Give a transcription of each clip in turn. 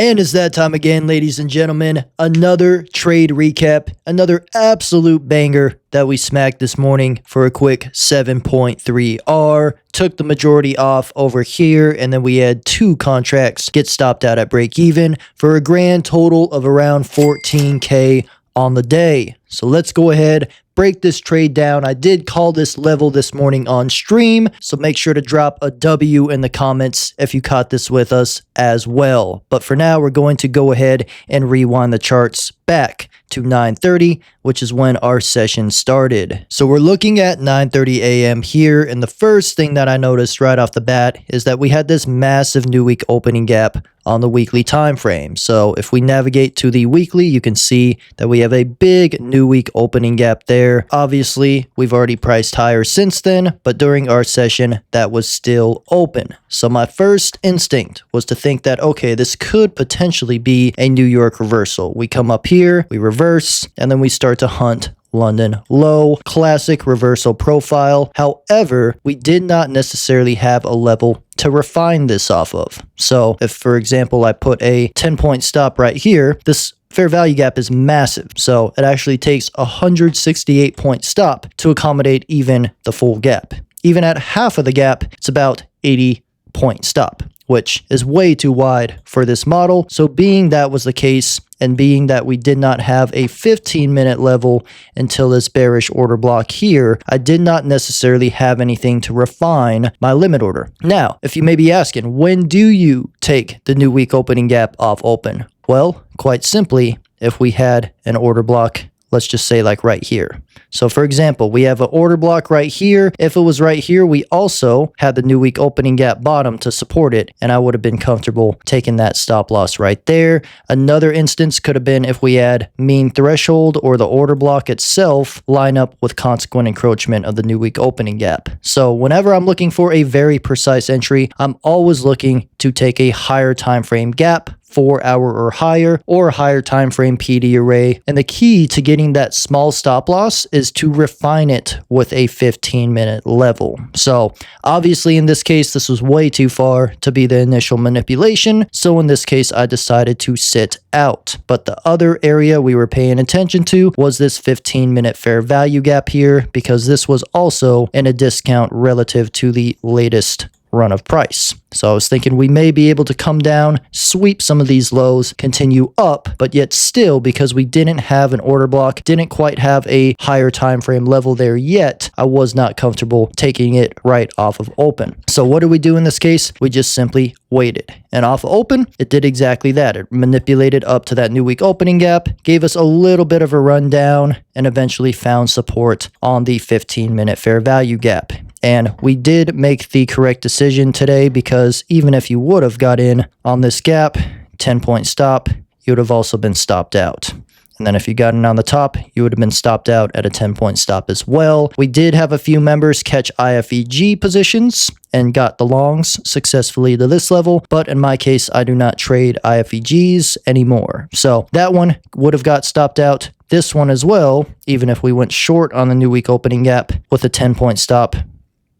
And it's that time again, ladies and gentlemen. Another trade recap, another absolute banger that we smacked this morning for a quick 7.3 R. Took the majority off over here, and then we had two contracts get stopped out at break even for a grand total of around 14K on the day. So let's go ahead, break this trade down. I did call this level this morning on stream, so make sure to drop a W in the comments if you caught this with us as well. But for now, we're going to go ahead and rewind the charts back to 9:30, which is when our session started. So we're looking at 9:30 a.m. here, and the first thing that I noticed right off the bat is that we had this massive new week opening gap on the weekly time frame. So if we navigate to the weekly, you can see that we have a big new week opening gap there. Obviously, we've already priced higher since then, but during our session, that was still open. So my first instinct was to think that, okay, this could potentially be a New York reversal. We come up here, we reverse, and then we start to hunt London low, classic reversal profile. However, we did not necessarily have a level to refine this off of. So if, for example, I put a 10-point stop right here, this fair value gap is massive. So it actually takes a 168-point stop to accommodate even the full gap. Even at half of the gap, it's about 80-point stop, which is way too wide for this model. So being that was the case, and being that we did not have a 15-minute level until this bearish order block here, I did not necessarily have anything to refine my limit order. Now, if you may be asking, when do you take the new week opening gap off open? Well, quite simply, if we had an order block, let's just say like right here. So for example, we have an order block right here. If it was right here, we also had the new week opening gap bottom to support it, and I would have been comfortable taking that stop loss right there. Another instance could have been if we had mean threshold or the order block itself line up with consequent encroachment of the new week opening gap. So whenever I'm looking for a very precise entry, I'm always looking to take a higher time frame gap, 4 hour or higher, or a higher time frame PD array. And the key to getting that small stop loss is to refine it with a 15-minute level. So obviously in this case, this was way too far to be the initial manipulation. So in this case, I decided to sit out. But the other area we were paying attention to was this 15-minute fair value gap here, because this was also in a discount relative to the latest run of price. So I was thinking we may be able to come down, sweep some of these lows, continue up, but yet still, because we didn't have an order block, didn't quite have a higher time frame level there yet, I was not comfortable taking it right off of open. So what did we do in this case? We just simply waited. And off of open, it did exactly that. It manipulated up to that new week opening gap, gave us a little bit of a rundown, and eventually found support on the 15-minute fair value gap. And we did make the correct decision today, because even if you would have got in on this gap, 10-point stop, you would have also been stopped out. And then if you got in on the top, you would have been stopped out at a 10-point stop as well. We did have a few members catch IFEG positions and got the longs successfully to this level. But in my case, I do not trade IFEGs anymore. So that one would have got stopped out. This one as well, even if we went short on the new week opening gap with a 10-point stop,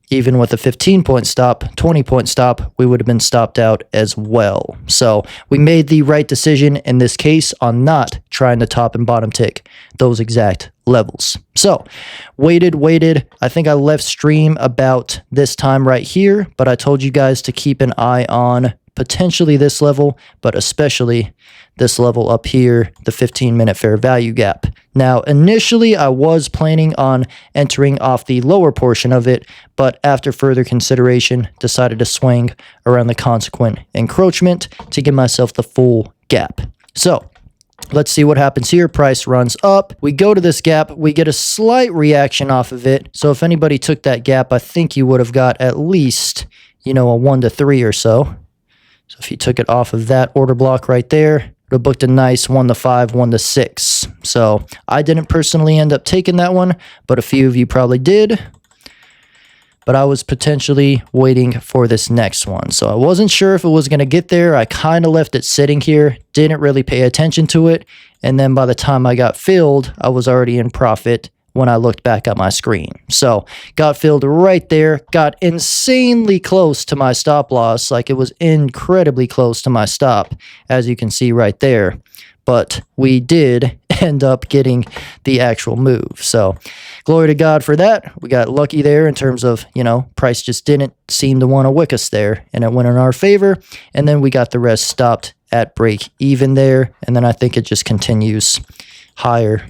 even with a 15-point stop, 20-point stop, we would have been stopped out as well. So we made the right decision in this case on not trying to top and bottom tick those exact levels. So waited. I think I left stream about this time right here, but I told you guys to keep an eye on potentially this level, but especially this level up here, the 15-minute fair value gap. Now, initially, I was planning on entering off the lower portion of it, but after further consideration, decided to swing around the consequent encroachment to give myself the full gap. So let's see what happens here. Price runs up. We go to this gap. We get a slight reaction off of it. So if anybody took that gap, I think you would have got at least, a 1 to 3 or so. So if you took it off of that order block right there, it would have booked a nice 1 to 5, 1 to 6. So I didn't personally end up taking that one, but a few of you probably did. But I was potentially waiting for this next one. So I wasn't sure if it was going to get there. I kind of left it sitting here, didn't really pay attention to it. And then by the time I got filled, I was already in profit when I looked back at my screen. So got filled right there, got insanely close to my stop loss. Like it was incredibly close to my stop, as you can see right there. But we did end up getting the actual move. So glory to God for that. We got lucky there in terms of, price just didn't seem to want to wick us there, and it went in our favor. And then we got the rest stopped at break even there. And then I think it just continues higher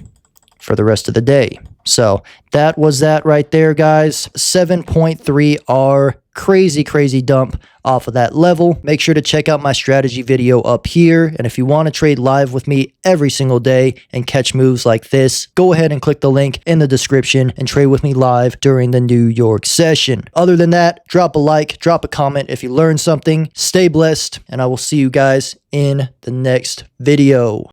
for the rest of the day. So that was that right there, guys. 7.3R, crazy dump off of that level. Make sure to check out my strategy video up here. And if you want to trade live with me every single day and catch moves like this, go ahead and click the link in the description and trade with me live during the New York session. Other than that, drop a like, drop a comment if you learned something. Stay blessed, and I will see you guys in the next video.